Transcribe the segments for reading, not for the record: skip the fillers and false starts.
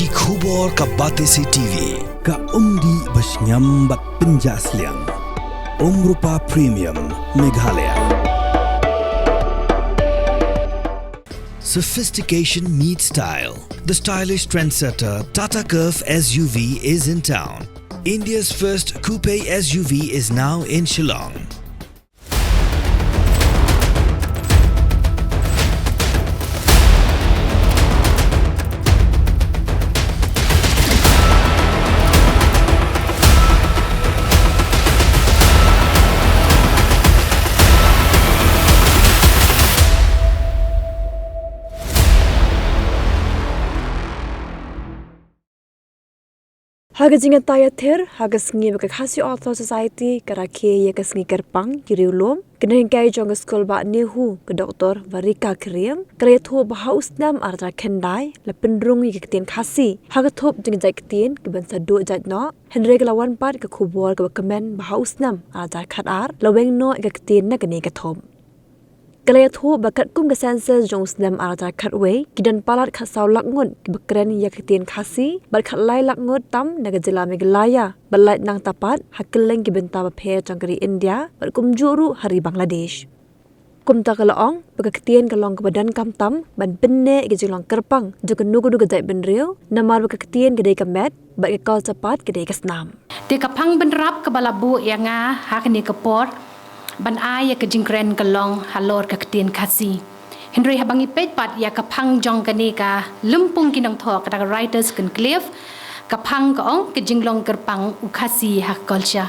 ki khubor ka batesi TV ka umdi basnyambak penjasliang Rupa Premium Meghalaya. Sophistication meets style. The stylish trendsetter Tata Curve SUV is in town. India's first coupe SUV is now in Shillong. Haga jinga taya ther, haga sengi baka Khasi Auto Society karake ya kesengi kerpang kiriulum, kena hingkai jonga skol ba nehu ke doktor Varika Kriam, kaya thu baha usnam arta kendai, la pendrung ya Ktien Khasi, haga Thup jinga Jait Ktien ke bansa do Jait no, Henry ke lawan pat ke kubor ke kemen baha usnam arta khatar, la weng no ke Ktien na kene ke Thup. Kalaya thu bakat kum ke sensor jong usnam arta khatway, kidan palat khat saw lakngut ke bekren ya Ktien Khasi, bat khat lai lakngut tam naga jila Meghalaya, balait nang tapat hakeleng ke benta baphe jangkari India, bat kum juru hari Bangladesh. Kum ta kalaong baka Ktien kalong ke badan kam tam ban benne ke jilong kerpang juga nugu nugu Jait benriu, namar baka Ktien ke dei kamet, bat ke kol cepat ke dei kesnam. Te kapang benrap ke balabu yang hakni ke por ban ai ke jingkren kalong halor ke Ktien Khasi. Henry habangi pet pat ya kapang jong kani ka lumpung kinang thok ka writers kan cliff kapang kaong ke jinglong kerpang u Khasi hak culture.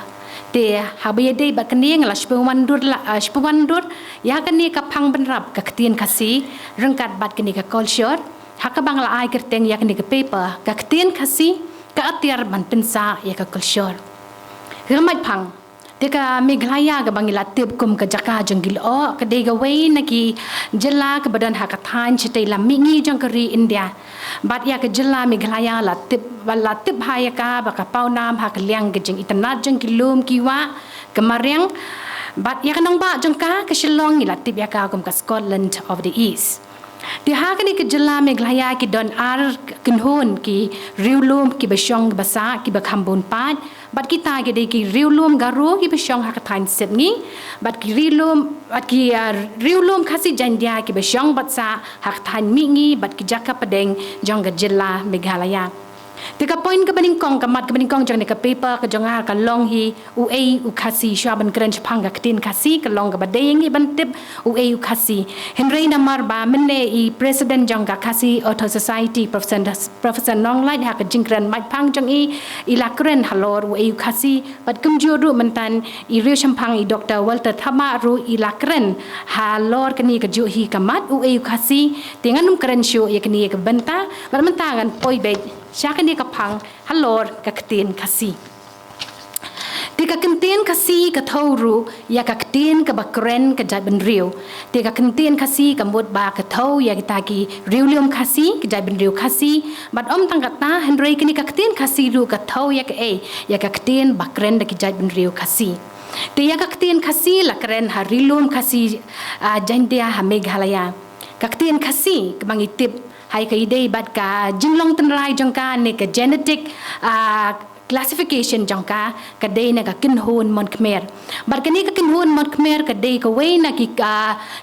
Te habaye dei ba kani ngala shpuwandur ya kani kapang benrap ke Ktien Khasi rengkat bat kani ka culture hak bangla ai kerteng ya kani ke paper ka Ktien Khasi ka atiar ban pensa ya ka culture. Ramai pang Deka Meghalaya ke bangila tip kum ke jaka jenggil o ke dega wei naki jela ke badan hakatan cetai la mingi jangkari India bat ya ke jela Meghalaya la tip haya ka baka pau nam hak liang ke jeng internet jenggilum kiwa kemariang bat ya kanang ba jengka ke Shillong ila tip ya ka kum ke Scotland of the East. Di hakani ke jela Meghalaya ki don ar kenhun ki riulum ki besyong basa ki bakhambun pat bat kita ke de ki riulum garu ki besyong hakatain setngi bat ki riulum Khasi jandia ki besyong batsa hakatain mingi bat ki jaka pedeng jong ke jela Meghalaya. Tika poin ke beningkong kamat ke beningkong jang ke paper ke jonga ka long hi u Khasi syaban keren pang ka Ktien Khasi ke long ke badeng hi bantip u Khasi Henry namar ba menne I president jang ka Khasi Auto Society professor Nong Lait ha ke jingkren mai pang jang ila keren halor u Khasi bat kumjuru mentan I riu champang I Dr. Walter Thama ru ila keren halor keni ke ju hi kamat u Khasi tinganum keren syu ya keni ke benta bat mentangan poi be Siakan dia kapang halor ke Ktien Khasi. Tika Ktien Khasi ke tauru ya ke Ktien ke bakren ke Jait benriu. Tika Ktien Khasi ke mut ba ke tau ya kita ki riulium Khasi ke Jait benriu Khasi. Bat om tangkata Henry kini ke Ktien Khasi ru ke tau ya ke ya ke Ktien bakren ke Jait benriu Khasi. Tia ke Ktien Khasi la keren harilum Khasi jandia ha Meghalaya. Ke Ktien Khasi ke bangitip hai ka idei bat ka jinglong tenrai jongka ne ka genetic classification jongka ka dei na ka kinhon mon khmer bat ka ni ka kinhon mon khmer ka dei ka wei na ki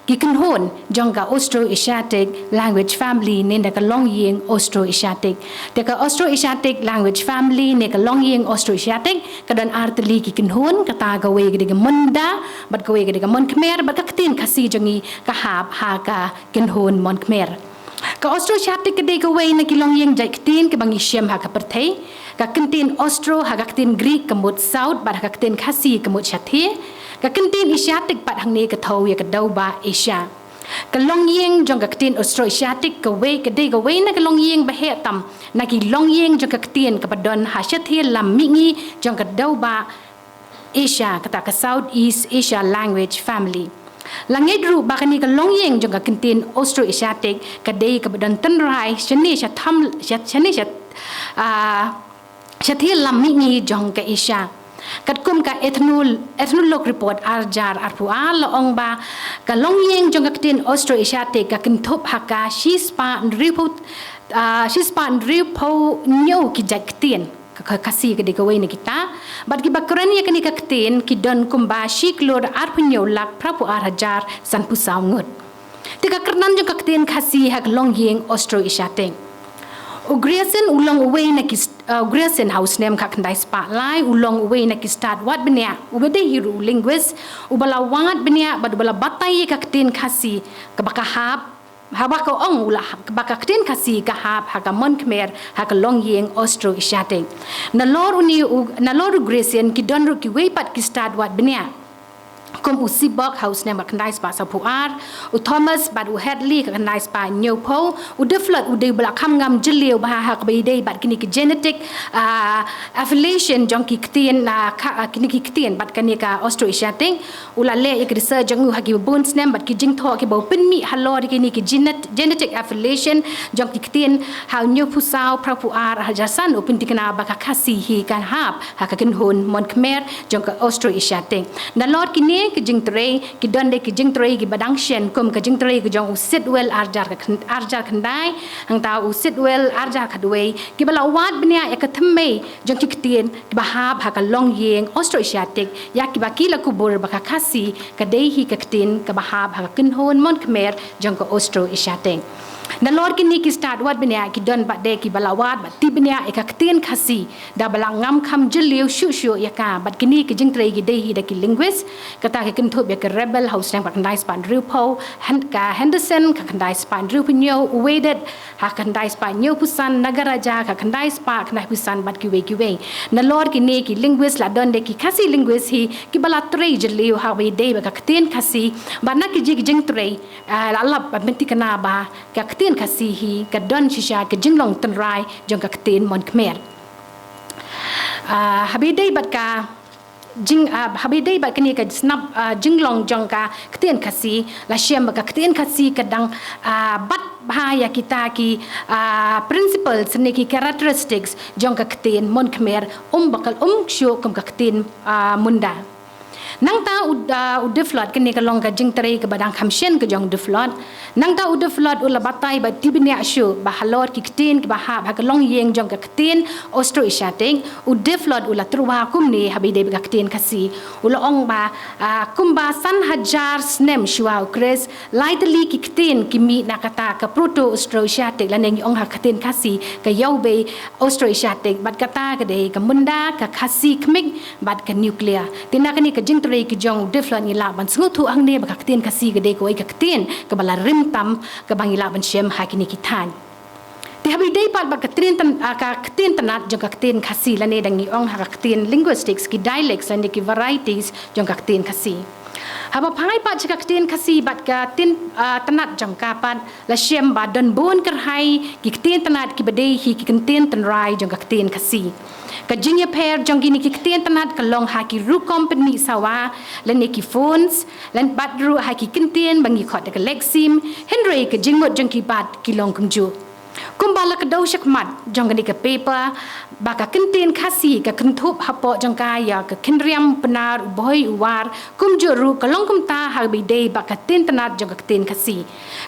kinhon jongka Austro-Asiatic language family ne ka longying Austro-Asiatic te ka Austro-Asiatic language family ne ka longying Austro-Asiatic ka dan artli ki kinhon ka ta ka wei ka munda bat ka wei ka mon khmer bat ka Ktien Khasi jongi ka hap ha ka kinhon mon khmer Ka Austro-Asiatic ke dei ka wei na kilong yang Jait Ktien ke bangi Siem ha ka Pyrthei ka Ktien Austro ha ka Ktien Greek ke mut South bat ka Ktien Khasi ke mut Shathi ka Ktien Asiatic pat hang ne ka thau ya ka dau ba Asia ka long yang jong ka Ktien Austro-Asiatic ka wei ke dei ka wei na ka long yang ba he tam na ki long yang jong ka Ktien ka padon ha Shathi lam mingi jong ka dau ba Asia kata ka South East Asia language family Langit ru bakani ka longyeng jong ka Ktien Austro-Asiatic ka dei ka badan tenrai shani sha tham shani sha shathi lam mingi jong ka Asia kat kum ka ethnolog report arjar arpua la ong ba ka longyeng jong ka Ktien Austro-Asiatic ka kin Thup haka shispa report span riu po nyo ki Jait Ktien Khasi ke dikawai ni kita bat ki bakran ya kini ka Ktien ki don kumba shiklor ar punyo lak prapu ar hajar san pusau ngut tika kernan jong ka Ktien Khasi hak long yeng Austro Ishateng Ugriasen ulong away na ki Ugriasen house name ka kandai spotlight ulong away na ki start wat benya ubede hiru linguist ubala wat benya bat ubala batai ka Ktien Khasi ka bakahap Habaka ong ulah baka Ktien Khasi kahap haka mon Khmer haka long yeng Austro Ishateng na lor Ugriasen ki donru ki weipat ki start wat benya Kom usibok house name kandai spa sapuar u Thomas bat u Hadley kandai spa nyopo u deflot u de bla kham ngam jiliu ba hak be dei bat kini ki genetic affiliation jong ki Ktien kini ki Ktien bat kani ka Austro Ishateng ula le ik research jong u haki bones name bat ki jing tho ki bo pin mi halor kini ki genetic affiliation jong ki Ktien how nyopu sao prapuar hajasan u pin tikna ba ka Khasi hi kan hap haka kin hun mon Khmer jong ka Austro Ishateng na lord kini ke jing trei ki donde ki jing trei ki badang shen kum ka jing trei ki jong usit well arjar khandai hang ta usit well arjar khadwei ki bala wat bnya ya ka thme jong ki Ktien ki bahab ha ka long yeng Austro Ishatek ya ki ba ki la kubur ba ka Khasi ka dei hi ka Ktien ka bahab ha ka kin hon mon Khmer jong ka Austro Ishatek na lord kini ki start wat bnya ki don ba de ki bala wat ba ti bnya e ka Ktien Khasi da bala ngam kham jiliu shu ya ka bat kini ki jing trei ki dei hi da ki linguist kata ke Thup ya ke rebel house nang kandai span rupo ka Henderson ka kandai span rupinyo uwedet ha kandai span nyo pusan nagaraja ka kandai spa kandai pusan bat ki we na lord ki ne ki linguist la don de ki Khasi linguist hi ki bala trei jeliu ha we de ba ka Ktien Khasi ba na ki jing trei la lap ba menti kana ba ka Ktien Khasi hi ka don shisha ka jinglong tanrai jong ka Ktien mon Khmer habi de bat ka jing habidai ba kini ka snap jinglong jongka Ktien Khasi la shem ba Ktien Khasi kadang bat bahaya kita ki principles ni ki characteristics jongka Ktien mon Khmer bakal syo kum ka Ktien munda nang ta u deflot kini ka long ka jing trei ka badang khamshen ka jong deflot nang ta u deflot u la batai ba tibnya shu ba halor ki Ktien ki ba ha ka long yeng jong ka Ktien Austro Ishateng u deflot u la truwa kum ni habi de ka Ktien Khasi u la ong ba kumba san hajar snem shua kres lightly ki Ktien ki mi nakata ka proto Austro Ishateng la neng ong ha Ktien Khasi ka yobe Austro Ishateng bat kata ka de ka munda ka Khasi kmik bat ka nuclear tinakani ka jing ki jong deflot ni la ban sngutu ang ne ba ka Ktien Khasi gede ko ka Ktien ka bala rimtam ka bang ila ban shem hakini kitan ti habi dei pat ba ka Ktien tanat jong ka Ktien Khasi la ne dang ni ong ha ka Ktien linguistics ki dialects and ki varieties jong ka Ktien Khasi haba phai pat ka Ktien Khasi bat ka tin tanat jong ka pat la shem ba don bon kar hai ki Ktien tanat ki bade hi ki Ktien tanrai jong ka Ktien Khasi ka jingya pair jong gini ki Ktien tanat ka long ha ki ru company sawa lan ne ki phones lan bat ru ha ki Ktien bangi khot ka lexim henry ka jingmot jong ki bat ki long kumju kumbala ka dau shakmat jong gani ka paper ba ka Ktien Khasi ka Thup hapo jong ka ya ka kinriam penar boy war kumju ru ka long kumta ha bi dei ba ka Ktien tanat jong ka Ktien Khasi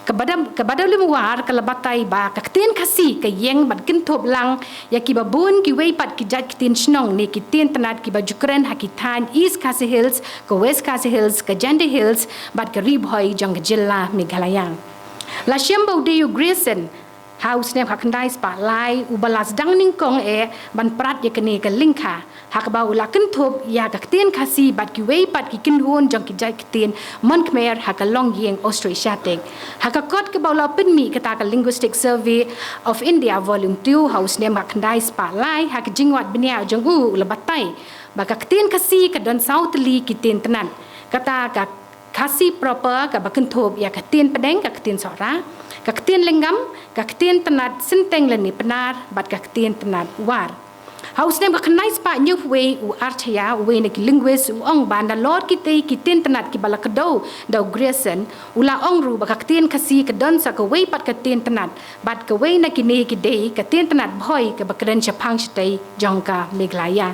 ka badam lim war ka labatai ba ka Ktien Khasi ka yeng bat Thup lang ya ki ba bun ki wei pat ki Jait Ktien snong ne ki Ktien tanat ki ba jukren ha ki than East Khasi Hills ka West Khasi Hills ka Jande Hills bat ka ribhoi jong ka jilla Meghalaya la shembo de yu Grayson house ne khakandai spa lai ubalas dangning kong ban prat ye kene ka lingkha hakba ula Thup ya ka Ktien Khasi bat ki wei pat ki kinhun jong ki Jait Ktien mon Khmer haka long yeng Austro Ishateng haka kot ka bawla pinmi kata ka linguistic survey of India volume 2 house ne khakandai spa lai haka jingwat benya jong u ula batai ba ka Ktien Khasi ka don southly ki Ktien tanan kata ka Khasi proper ka ba Thup ya ka Ktien pedeng ka Ktien sora ka Ktien lengam ka Ktien tanat senteng leni penar bat ka Ktien tanat war haus nem ka knai spa nyu we u archaya we ne linguist u ong banda lord ki te ki Ktien tanat ki bala ka do Grayson ula ong ru ba ka Ktien Khasi ka don sa ka we pat ka Ktien tanat bat ka we na ki ne ki de ka Ktien tanat boy ka ba kren chapang chtai jong ka Meghalaya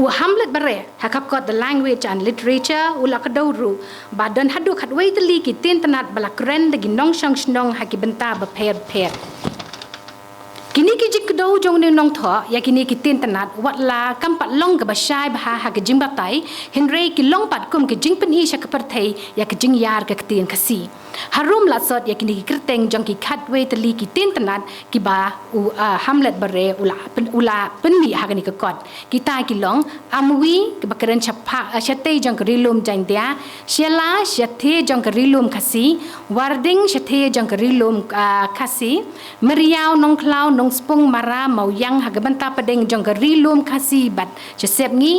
u hamlet bare hakap got the language and literature ula kadawru ba don hadu khatwei tali ki Ktien tanat bala kren de ginong shang snong haki benta ba per Kini ki jik do jong ne nong tho ya kini ki tin tanat wat la kam pat long ka basai bah ha ka jing batai henry ki long pat kum ki jing pen i sha ka Pyrthei ya ka jing yar ka Ktien Khasi harum la sot ya kini ki kerteng jong ki khat we tali ki tin tanat ki ba hamlet bare ula pen mi ha ka ni ka kot kita ki long amwi ki bakren chapha shate jong ka rilum jain dia shela shathe jong ka rilum Khasi warding shathe jong ka rilum Khasi meriau nong klau nong spung mara mau yang hagabanta padeng jong ka rilum Khasi bat chesep ngi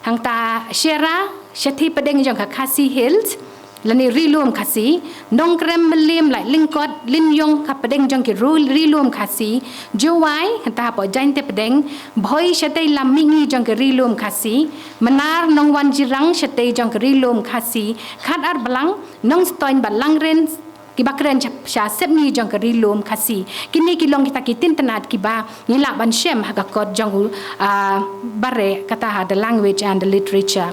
hang ta shera shathi padeng jong ka Khasi hills lani rilum Khasi nong krem melim lai lingkot lin yong ka padeng jong ki rilum Khasi jowai ta po jain te padeng bhoi shatei lam mingi jong ka rilum Khasi menar nong wan jirang shatei jong ka rilum Khasi khat ar balang nong stoin balang ren ki bakren sha sepni jong ka rilum Khasi kini ki long kita ki tin tanat ki ba nila ban shem ha ka kot jong bare kata ha the language and the literature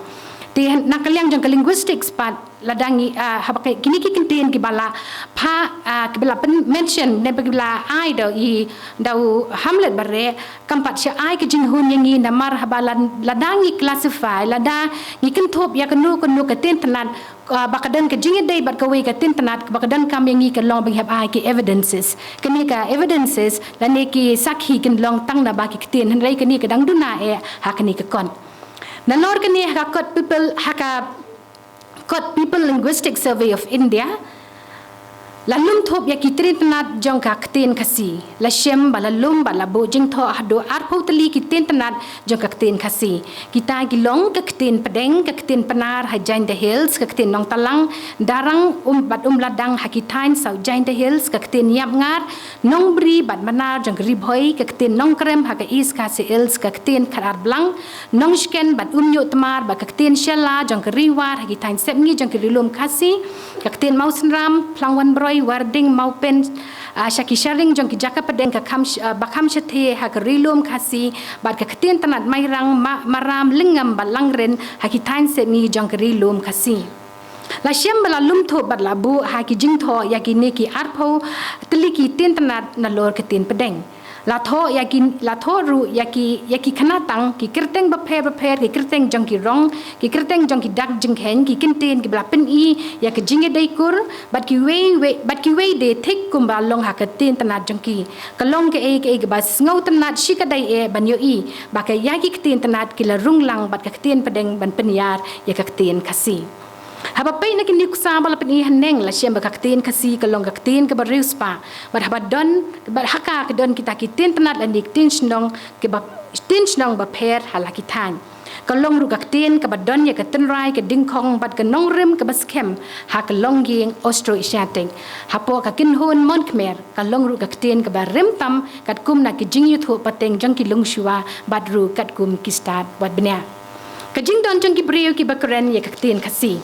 ti nakaliang jong ka linguistics pat ladangi habakai kini ki kintin ki bala pha ki bala mention ne bala ai do I dau hamlet bare kampat sha ai ki jing hun yangi namar habalan ladangi classify lada ni kin thop ya kanu ka tin tanat bakadan ka jing dei bat ka we ka tin tanat bakadan kam yangi ka long bing have ai ki evidences kini ka evidences lani ki sakhi kin long tang na ba ki tin han rei kini ka dang duna ha kini ka kon na lor kini ha kot people linguistic survey of India lalum thop ya kitrin tanat jong ka Ktien Khasi la shem balalum balabo jing tho hado ar photali kitin tanat jong ka Ktien Khasi kita gilong ka Ktien Padeng ka Ktien Panar ha jain the hills ka Ktien nong talang darang bat ladang hakitain sau jain the hills ka Ktien yap ngar nong bri bat manar jong ri bhoi ka Ktien nong krem ha ka east Khasi hills ka Ktien kharar blang nong shken bat nyo tamar ba ka Ktien shela jong ka riwar hakitain sepngi jong ka rilum Khasi ka Ktien mausenram plangwan bro warding mau pen shaki sharing jong ki jaka padeng ka bakam shathe ha ka rilum Khasi bat ka Ktien tanat mairang maram lingam balangren ha ki tain se mi jong ka rilum Khasi la shem bala lum tho bat la bu ha ki jing tho ya ki ne ki arpho tli ki tin tanat na lor ka Ktien Padeng la tho ru ya ki khana tang ki kirteng ba pher ki kirteng jong ki rong ki kirteng jong ki dak jing hen ki kinten ki bla pen I ya ki jinge dei kur bat ki we de thik kum ba long ha ka tin tanat jong ki ka long ke e ba ngau tanat shi ka dai ban yo I ba ka ya ki tin tanat ki la rung lang bat ka Ktien Padeng ban pen yar ya ka Ktien Khasi haba pai na kini kusa bala pen I haneng la shem ba ka Ktien Khasi ka long ka Ktien ka barius pa bat haba don bat haka ka don kita ki tin tanat la nik tin snong ke ba tin snong ba pher halaki tan ka long ru ka Ktien ka ba don ya ka tin rai ka ding khong bat ka nong rim ka bas kem ha ka long ging austro asiatic hapo ka kin hun mon khmer ka long ru ka Ktien ka ba rim tam kat kum na ki jing yu thu pateng jang ki lung shuwa bat ru kat kum ki start wat bnya ka jing don jang ki brio ki bakren ya ka Ktien Khasi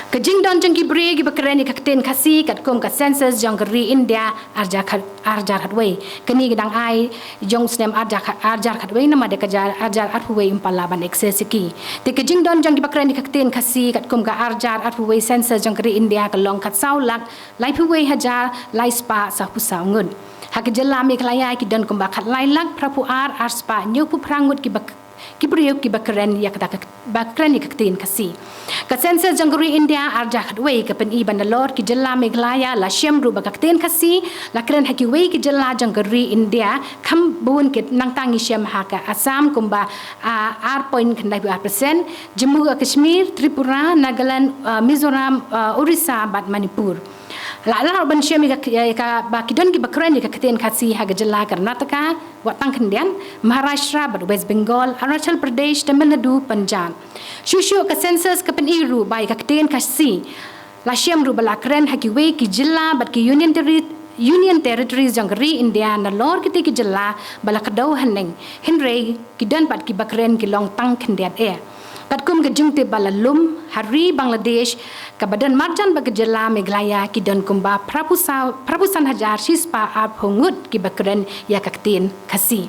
Kajing don jang ki bre ki bakren ka Ktien Khasi kat kum ka census jong ri India arjar khatwei kani gedang ai jong snem arjar khatwei nama de kajar arjar athuwei impala ban access ki te kajing don jang ki bakren ka Ktien Khasi kat kum ka arjar athuwei census jong ri India ka long khat sau lak lai phuwei hajar lai spa sa pu sau ngun hak jela Meghalaya ki don kum ba khat lai lak prapu ar spa nyu pu prangut ki brio ki bakren ya kata bakren ka Ktien Khasi ka census jong ri India arja khatwei ka pen I bandalor ki jela Meghalaya la shem ru ba ka Ktien Khasi la kren haki wei ki jela jong ri India kham bun ki nang tangi shem ha ka Assam kumba r.9% Jammu Kashmir Tripura Nagaland Mizoram Orissa bat Manipur la ban shem ka ba kidon ki bakren ka Ktien Khasi ha ga jela Karnataka watang Khendian Maharashtra bat West Bengal Arunachal Pradesh Tamil Nadu Punjab shushu ka census ka pen iru bai ka Ktien Khasi la shem ru bala kren ha ki we ki jilla bat ki union territories jong ri India na lor ki ki jilla bala ka dau haneng hinre ki dan bat ki bakren ki long tang Khendian kat kum ke jingte bala lum hari Bangladesh ka badan marjan ba jela Meghalaya ki don kumba prapusan hajar shispa ap hongut ki bakren ya ka Ktien Khasi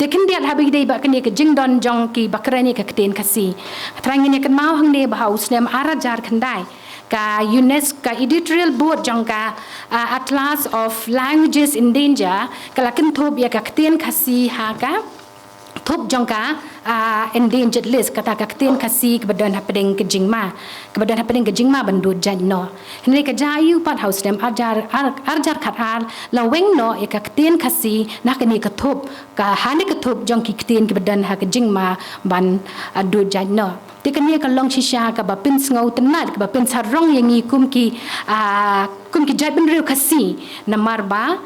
tekin dia habi dei ba kani ke jingdon jong ki bakren ka Ktien Khasi trangin ya kan mau hang ne ba haus nem arajar khandai ka UNESCO ka editorial board jong ka Atlas of Languages in Danger kalakin Thup ya ka Ktien Khasi ha ka Thup jong ka endangered list kata ka Ktien Khasi kebadan hapedeng ke jingma bandut Jait no henry ka jayu pat house dem arjar khat ar la weng no ya ka Ktien Khasi nak ni ka Thup ka hani ka Thup jong ki Ktien kebadan ha ke jingma ban adut Jait no tikania ka long shisha ka ba pin ngau tenat ka ba pin sarong yang kum ki Jait ben riu Khasi namar ba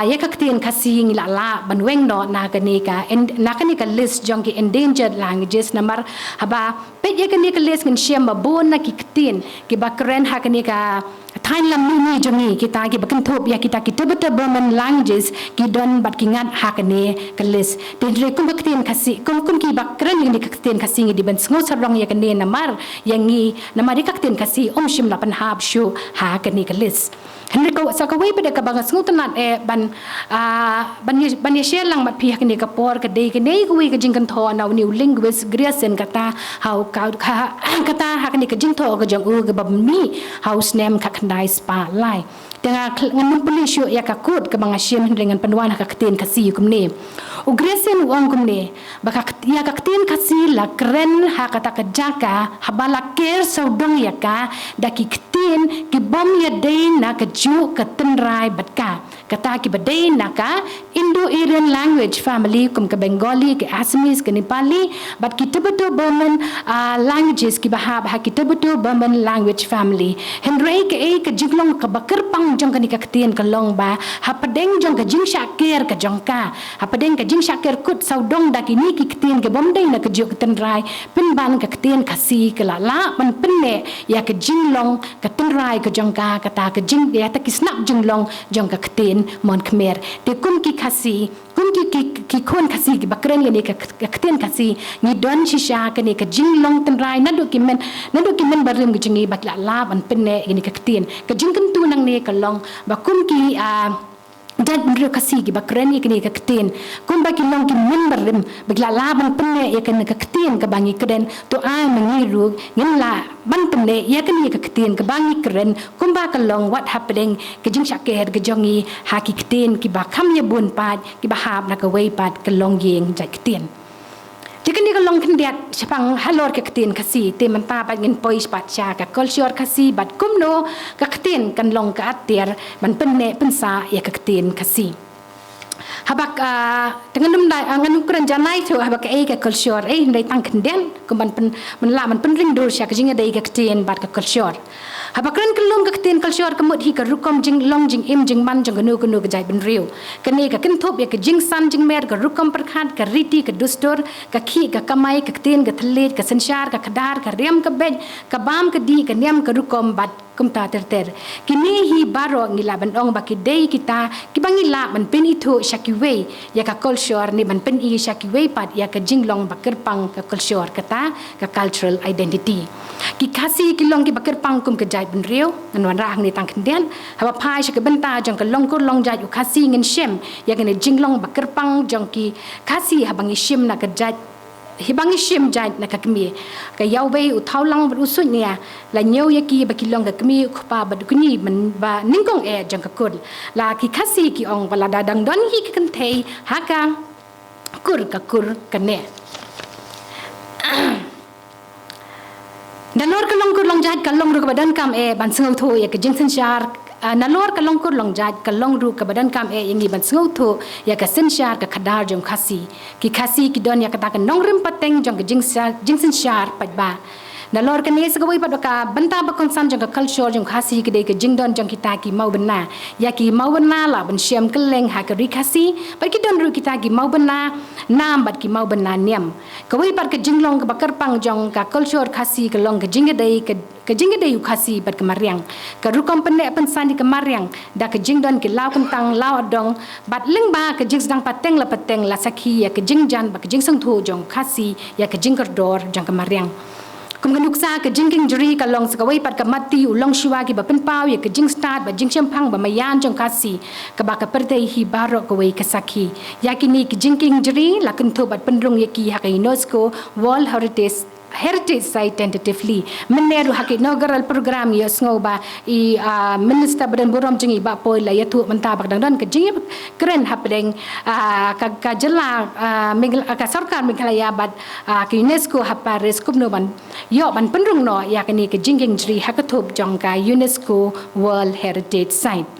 ya ka Ktien Khasi ngi la ban weng no na ka ni ka list jong ki endangered languages namar haba pe ya ka ni ka list ngin siam ba bon na ki Ktien ki ba kren ha ka ni ka Thain lam ni jongi kita ki bakan Thup ya kita betul Burman languages ki don bat ki ngat ha ka ni ka list tin re kum Ktien Khasi kum ki ba kren ni ka Ktien Khasi ngi di ban sngo sarong ya ka ni namar yang ngi namar ka Ktien Khasi shim la pan hab shu ha ka ni ka list henry ko sa ka wei pada ka bang sngo tanat ban ye share lang mat pi ka ni ka por ka dei ka nei ko wi ka jing kan tho na new linguist gresen kata how kata ha ka ni ka jing tho ka jong u ka bam ni house name ka khandai spa lai tengah ngan polis ya ka kut ka bang shim dengan panwan ka Ktien Khasi kum ni u gresen wang kum ni ba ka ya ka Ktien Khasi la kren ha kata ka jaka habala ker saudong ya ka da ki Ktien ki bom ya dei na ka ju ka tenrai bat ka kata ki badai na ka Indo-Aryan language family kum ka Bengali ke Assamese ke Nepali but ki betul Burman languages ki bahab ha ki betul Burman language family henry ke jiglong ka bakerpang jong ka ni ka Ktien ka long ba ha padeng jong ka jing syakir ka jong ka ha padeng ka jing syakir kut saudong da ki ni ki Ktien ke bom dei na ka ju ka tenrai pin ban ka Ktien Khasi ka la man penne ya ka jinglong ka tenrai ka jong ka kata ka jing ya ta ki snap jinglong jong ka Ktien mon khmer te kum ki Khasi kum ki khon Khasi ki bakren ni ka Ktien Khasi ni don shisha ka ni ka jinglong tenrai na do ki men barim ki jingi bat la ban penne ni ka Ktien ka jingkan tu nang ni ka long ba kum ki dan menurut Khasi ki bakren ni ka Ktien kum ba ki long ki men barim bagla la ban penne ya ka Ktien ka bangi kren to ai mangiru ngin la ban penne ya ka ni ka Ktien ka bangi kren kum ba ka long what happening ka jing shaker ka jongi ha ki Ktien ki ba kham ya bun pat ki ba hab na ka wei pat ka long yeng Jait Ktien Jika ni kalau kendiat sepang halor ke Ktien Khasi te menta pat ngin pois pat cha ka culture Khasi bat kumno ka Ktien kan long ka atir ban penne pensa ya ka Ktien Khasi habak dengan nganum kuran janai tu habak ka culture ndai tang kendian kumban pen man penring dur sya ka jinga dai ka Ktien bat ka culture habak ran kelong ka Ktien culture kemut hi ka rukom jing long jing im jing man jing ganu ka Jait ben riu kani ka kin Thup ya ka jing san jing mer ka rukom perkhat ka riti ka dustur ka khi ka kamai ka Ktien ka thlet ka sensyar ka khadar ka rem ka bej ka bam ka di ka niam ka rukom bat kumta ter kini hi baro ngila ban ong ba ki dei kita ki bangila ban pen itu shakiwei ya ka culture ni ban pen i shakiwei pat ya ka jinglong bakerpang ka culture kata ka cultural identity ki Khasi ki long ki bakerpang kum ka Jait ben riu ngan rang ni tang kendian haba pai sha ka benta jong ka long kur long Jait u Khasi ngin shem ya ka ni jinglong bakerpang jong ki Khasi habangi shem na ka Jait hibangi shim Jait na ka kmi ka yawbe u thaulang bu su nia la nyau ya ki ba kilong ka kmi khpa ba kuni man ba ningkong jang ka kul la ki Khasi ki ong bala dadang don hi ki kan thei haka kur ka ne Dalor ka long kur long Jait ka long ru ka badan kam ban sngau tho ya ka jing sen shar nalor ka long kur long Jait ka long ru ka badan kam yangi ban sngau tho ya ka sen shar ka khadar jong Khasi ki Khasi ki don ya ka ta ka nong rim pateng jong ka jing sen shar pat ba nalor ka ne sa gawai pat ka banta ba konsan jong ka culture jong Khasi ki de ka jing don jong kita ki mau bana ya ki mau bana la ban shem keleng ha ka ri Khasi ba ki don ru kita ki mau bana nam bat ki mau bana niam gawai pat ka jinglong ka bakar pang jong ka culture Khasi ka long ka jinga dei ka jinga dei u Khasi bat ka mariang ka ru kom penne pen sandi ka mariang da ka jing don ki law kentang law adong bat leng ba ka jing sedang pateng la sakhi ya ka jing jan ba ka jing sang tho jong Khasi ya ka jing kordor jong ka mariang kum ganuksa ka jingking juri ka long sakawai pat ka mati u long shiwa ki ba pen pau ya ka jing start ba jing champang ba mayan jong Khasi ka ba ka Pyrthei hi baro ka wei ka sakhi ya ki ni ki jingking juri la kan tho bat penrung ya ki ha ka UNESCO World heritage site tentatively meneru hak inaugural program ya sngoba I minister badan buram jengi ba poi la ya tu menta bak dang dan ke jengi keren hapdeng ka jela ka sarkar Meghalaya bat ke UNESCO hapares kubno ban yo ban penrung no ya kini ke jinging jri hak thup jong ka UNESCO World Heritage Site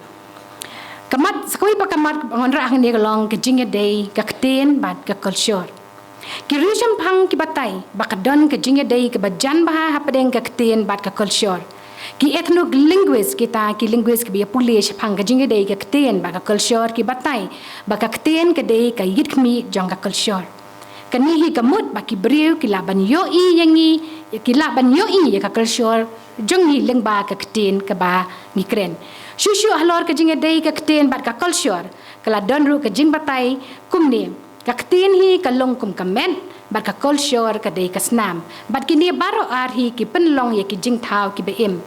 kamat sekoi pa kamat ngonra hang ni galong ke jinge day ka Ktien bat ka culture ki region phang ki batai bakadon ke jinge day ke bajan bah hapadeng ka Ktien bat ka culture ki ethnic linguist kita ki linguist ki be polish phang ka jinge day ka Ktien bat ka culture ki batai ba ka Ktien ke day ka yitkhmi jong ka culture kani hi kamut ba ki breu ki laban yo I yangi ki laban yo I ya ka culture jong ni lengba ka Ktien ka ba ni kren Shushu halor ke jinge day ka Ktien bat ka culture kala donru ke jing batai kumni ka Ktien hi ka long kum kamen bat ka culture ka day ka snam bat kini baro ar hi ki penlong ye ki jing thau ki beim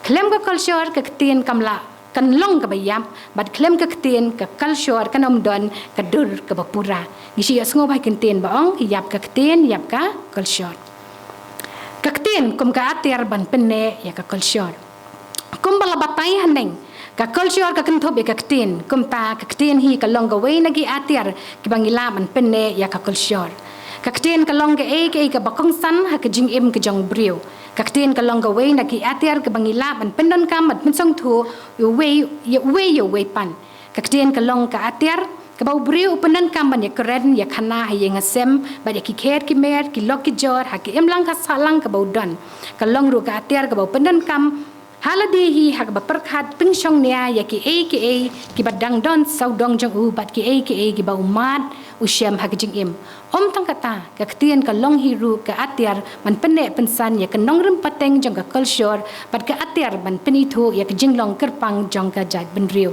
klem ka culture ka Ktien kamla kan long ka bayam bat klem ka Ktien ka culture kanom don ka dur ka bapura gisi asngo ba Ktien baong yap ka Ktien yap ka culture ka Ktien kum ka atir ban penne ya ka culture kum bala batai haneng ka culture ka kenthop ka Ktien kumta ka Ktien hi ka long ka way nagi atir ki bangila man penne ya ka culture ka Ktien ka long ka ka bakong san ha ka jing im ka jong brio ka Ktien ka long ka way nagi atir ka bangila man pendon kam mat song thu yo way pan ka Ktien ka long ka atir ka bau brio pendon kam ban ya kren ya khana ha yang asem ba ya ki kher ki mer ki lok ki jor ha ki im lang ka salang ka bau don ka long ru ka atir ka bau pendon kam Haladehi hak baperkat pengsyong nia ya ki ki badang don saudong jong u bat ki ki ba umat usyam hak jing im tang kata ka Ktien ka long hiru ka atir man penne pensan ya ka nong rim pateng jong ka culture bat ka atir ban penithu ya ka jinglong kerpang jong ka Jait benriu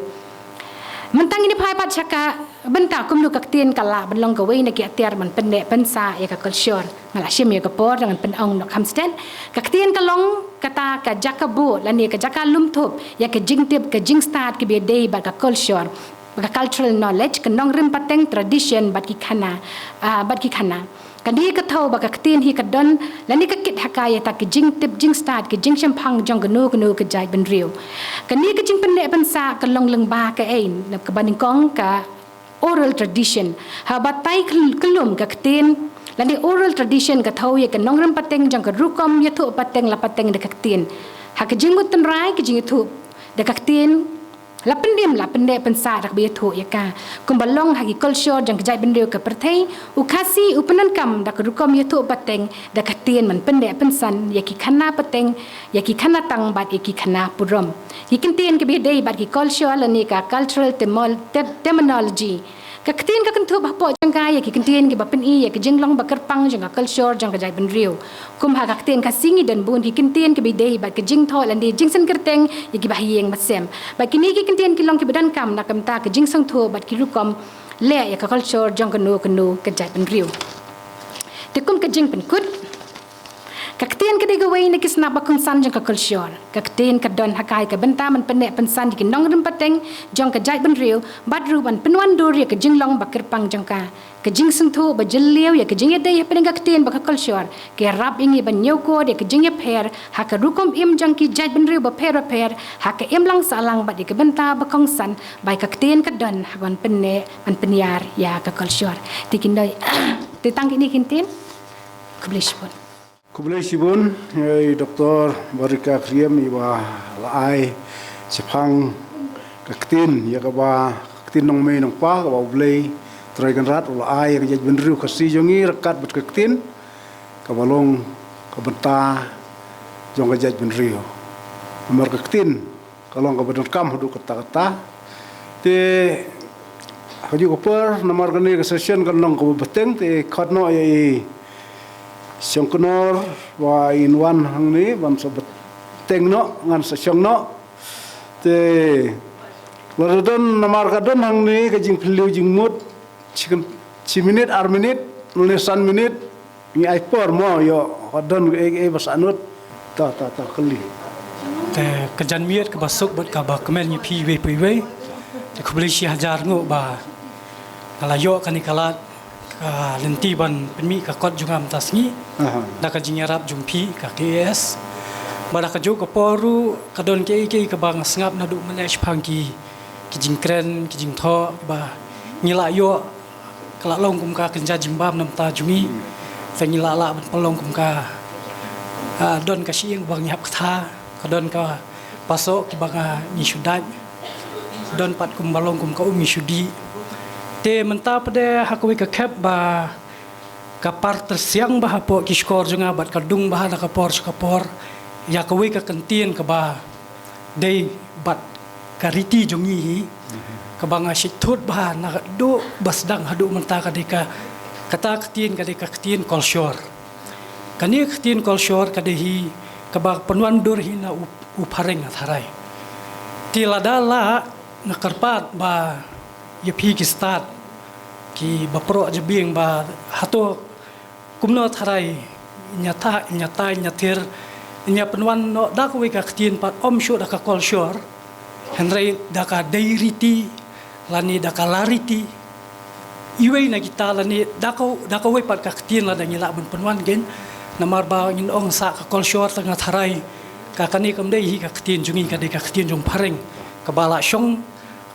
mentang ini phai pat chaka benta kumlu ka Ktien kala banlong ka way na ki atir man penne pensa ya ka culture ngala syem ya ka por dengan penong nok hamsten ka Ktien ka long kata ka jakabu lani ka jakalum thup ya ka jingtip ka jing start ki be day ba ka culture ka cultural knowledge ka nong rim pateng tradition bat ki khana kadi ka thau ba ka Ktien hi ka don lani ka kit hakaya ta ki jingtip jing start ki jing champang jong ka nu ka Jait benriu kani ka jing penne pensa ka long leng ba ka ein ka baningkong ka oral tradition ha batai kelum ka Ktien lani oral tradition ka thau ye ka nongram pateng jang ka rukom ye thu pateng la pateng de ka Ktien ha ka jingut tan rai ka jing thu de ka Ktien la pende pensa rak be thu ye ka kumbalong ha ki culture jang ka Jait benriu ka Pyrthei u Khasi u penan kam da ka rukom ye thu pateng de ka Ktien man pende pensan ye ki khana pateng ye ki khana tang bat ye ki khana purom ye Ktien ke be dei bat ki culture lani ka cultural terminology ka Ktien ka kentu ba po jang ka ya ki Ktien ki ba pen I ya ki jinglong ba kerpang jang ka culture jang ka Jait benriu kum ha ka Ktien ka singi dan bun ki Ktien ki be dei ba ki jing tho lan di jing sen kerteng ya ki ba hieng masem ba ki ni ki Ktien ki long ki badan kam na kam ta ka jing sang tho ba ki rukom le ya ka culture jang ka nu ka Jait benriu te kum ka jing pen kut ka Ktien ka de ga way na ki snap ba kung san jang ka culture ka Ktien ka don hakai ka benta man penne pensan ki nong rim pateng jang ka Jait benriu badru ban penwan dur ya ka jinglong ba kerpang jang ka jing sung thu ba jilliu ya ka jing ya de pen ka Ktien ba ka culture ke rap ingi ban nyoko de ka jing ya pher ha ka rukom im jang ki Jait benriu ba pher ha ka im lang salang ba de ka benta ba kong san ba ka Ktien ka don ha ban penne man penyar ya ka culture tikin doi te tang ini Ktien kublish pun Kublai sibun, Dr. Barika Kriem iba laai sepang ka Ktien ya ka ba Ktien nong me nong pa ka ba blai tragan rat laai ka Jait benriu Khasi jongi rekat bet ka Ktien ka balong ka benta jong ka Jait benriu mar ka Ktien kalong ka badan kam hudu kata te haju ko per namar ka ni ka session ka nong ka beteng te khatno ai Songkonor wa inwan hang ni ban sobat tengno ngan sesongno te laradon namar kadon hang ni ka jing piliu jing mut chicken 1 minute ar minute lesan minute ni ai por mo yo kadon basanut ta kali te kejan miet ke basuk bat ka ba kemen ni pi we te kubli shi hajar ngo ba ala yo kan ikalat lenti ban penmi ka kot jungam tasngi da ka jingarap jumpi ka KS bada ka jo ka poru ka don ke ka bang sngap na du manage phangki ki jingkren ki jingtho ba ngila yo kala long kum ka kenja jimbam nam ta jumi fa ngila la ban palong kum ka don ka sieng bang nyap kha ka don ka paso ki bang ni sudai don pat kum balong kum ka umi sudi te menta pada hakui ka kep ba kapar tersiang bah po ki skor junga bat kadung bah na kapor ya kawi ka Ktien ka ba dei bat kariti jongi ka banga sithut bah na do basdang hadu menta ka deka kata Ktien kolshor kani Ktien kolshor ka dehi ka ba penuan dur hi na uphareng atharai tiladala na karpat ba ya pi ki start ki bapro jebing ba hato kumno tharai nyata nyatir nya penwan no da ko ka Ktien pat om shu da ka kolshor henrei da ka dairiti lani da ka lariti iwe na kita lani da ko we pat ka Ktien la da ngila bun penwan gen namar ba ngin ong sa ka kolshor tanga tharai ka kani kam dei hi ka Ktien jungi ka de ka Ktien jong pareng ka bala shong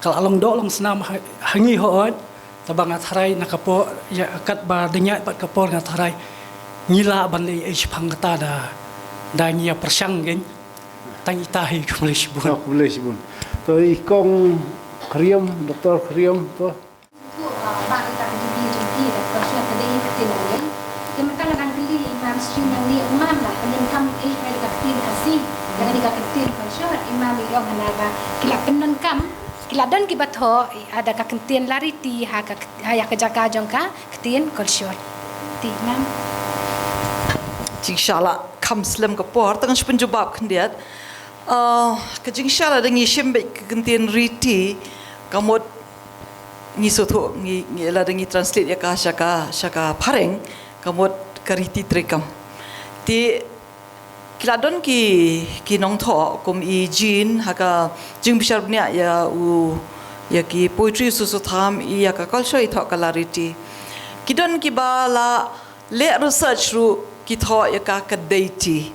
kal along do long senam hangi hoot tabang atharai nakapo ya kat ba denya pat kapor ngatharai ngila ban le e phangata da nya persang gen tang itahi boleh sibun to ikong kriam doktor kriam to ba kita di di da pasal tadi Ktien ni kementan kan pilih imam stream yang ni imam lah penin kam ka Ktien Khasi dengan di Ktien pasal imam yang hanaga kila penan kam kila dan ki batho ada ka Ktien lariti ha ya ka jaga jongka Ktien kolshor ti nam inshallah kam slam ka por tang penjubab khndiat ka inshallah dangi shembe Ktien riti kamot ni sotho ni la dangi translate ya ka shaka phareng kamot kariti trekam ti kiladon ki nong tho kum I jin haka jing bishar nya ya ki poetry su tham ya ka culture tho clarity kidon ki bala le research ru ki tho ya ka deity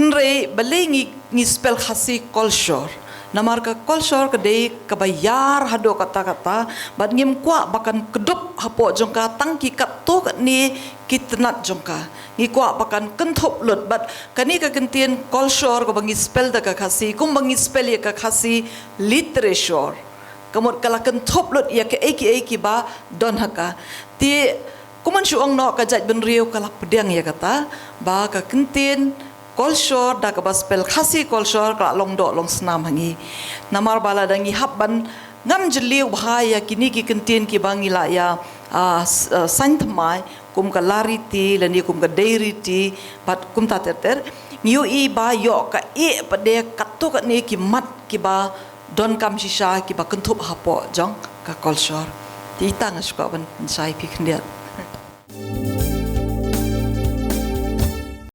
nre balengi ni spell Khasi culture namar ka culture ka dei ka bayar hado kata bad ngim kwa bakan kedup hapo jongka tangki kat to ni kitnat jongka ngi kwa bakan kenthop lot bad kani ka Ktien culture ko bangi spell da ka Khasi kum bangi spell ya ka Khasi literature kamot kala kenthop lot ya ke eki ba don haka ti kuman suang no ka jat ben riu kala pedang ya kata ba ka Ktien culture da ka spell Khasi culture ka long snam hangi namar bala dangi habban ngam jeliu bahaya kini ki Ktien ki bangila ya saintmai kum ka lariti lani kum ka dairiti pat kum ta ter nyu I ba yo ka e pade katu ka ni ki mat ki ba don kam shisha ki ba kentup hapo jong ka culture ti tang suka ban sai pi khndiat